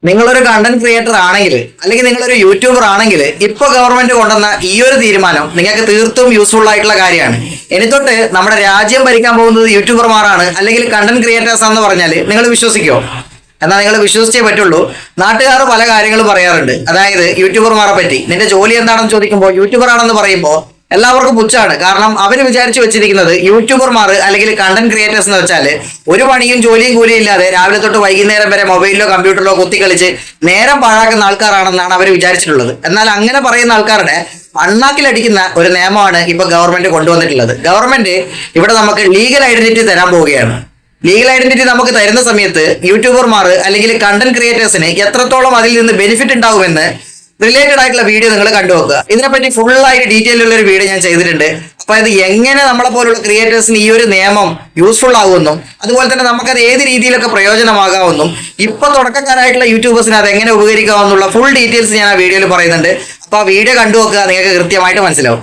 നിങ്ങളൊരു content creator ആണെങ്കിൽ അല്ലെങ്കിൽ നിങ്ങളൊരു യൂട്യൂബർ ആണെങ്കിൽ ഇപ്പൊ ഗവൺമെന്റ് കൊണ്ടുവന്ന ഈ ഒരു തീരുമാനം നിങ്ങൾക്ക് തീർത്തും യൂസ്ഫുൾ ആയിട്ടുള്ള കാര്യമാണ്. ഇനി തൊട്ട് നമ്മുടെ രാജ്യം ഭരിക്കാൻ പോകുന്നത് യൂട്യൂബർമാരാണ് അല്ലെങ്കിൽ കണ്ടന്റ് ക്രിയേറ്റേഴ്സ് ആണെന്ന് പറഞ്ഞാൽ നിങ്ങൾ വിശ്വസിക്കോ? എന്നാൽ നിങ്ങൾ വിശ്വസിച്ചേ പറ്റുള്ളൂ. നാട്ടുകാർ പല കാര്യങ്ങളും പറയാറുണ്ട്. അതായത് യൂട്യൂബർമാരെ പറ്റി നിന്റെ ജോലി എന്താണെന്ന് ചോദിക്കുമ്പോൾ യൂട്യൂബർ ആണെന്ന് പറയുമ്പോൾ എല്ലാവർക്കും പുച്ഛാണ്. കാരണം അവര് വിചാരിച്ചു വെച്ചിരിക്കുന്നത് യൂട്യൂബർമാർ അല്ലെങ്കിൽ കണ്ടന്റ് ക്രിയേറ്റേഴ്സ് എന്ന് വെച്ചാൽ ഒരു പണിയും ജോലിയും കൂലിയും ഇല്ലാതെ രാവിലെ തൊട്ട് വൈകുന്നേരം വരെ മൊബൈലിലോ കമ്പ്യൂട്ടറിലോ കുത്തിക്കളിച്ച് നേരം പാഴാക്കുന്ന ആൾക്കാരാണെന്നാണ് അവർ വിചാരിച്ചിട്ടുള്ളത്. എന്നാൽ അങ്ങനെ പറയുന്ന ആൾക്കാരുടെ അണ്ണാക്കിലടിക്കുന്ന ഒരു നിയമമാണ് ഇപ്പൊ ഗവൺമെന്റ് കൊണ്ടുവന്നിട്ടുള്ളത്. ഗവൺമെന്റ് ഇവിടെ നമുക്ക് ലീഗൽ ഐഡന്റിറ്റി തരാൻ പോവുകയാണ്. ലീഗൽ ഐഡന്റിറ്റി നമുക്ക് തരുന്ന സമയത്ത് യൂട്യൂബർമാർ അല്ലെങ്കിൽ കണ്ടന്റ് ക്രിയേറ്റേഴ്സിന് എത്രത്തോളം അതിൽ നിന്ന് ബെനിഫിറ്റ് ഉണ്ടാകുമെന്ന് റിലേറ്റഡ് ആയിട്ടുള്ള വീഡിയോ നിങ്ങൾ കണ്ടുവെക്കുക. ഇതിനെപ്പറ്റി ഫുൾ ആയിട്ട് ഡീറ്റെയിൽ ഉള്ള ഒരു വീഡിയോ ഞാൻ ചെയ്തിട്ടുണ്ട്. അപ്പൊ ഇത് എങ്ങനെ നമ്മളെ പോലുള്ള ക്രിയേറ്റേഴ്സിന് ഈ ഒരു നിയമം യൂസ്ഫുൾ ആകുമെന്നും അതുപോലെ തന്നെ നമുക്കത് ഏത് രീതിയിലൊക്കെ പ്രയോജനമാകാമെന്നും ഇപ്പൊ തുടക്കക്കാരായിട്ടുള്ള യൂട്യൂബേഴ്സിന് അത് എങ്ങനെ ഉപകരിക്കാമെന്നുള്ള ഫുൾ ഡീറ്റെയിൽസ് ഞാൻ ആ വീഡിയോയിൽ പറയുന്നുണ്ട്. അപ്പൊ ആ വീഡിയോ കണ്ടുവെക്കുക, നിങ്ങൾക്ക് കൃത്യമായിട്ട് മനസ്സിലാവും.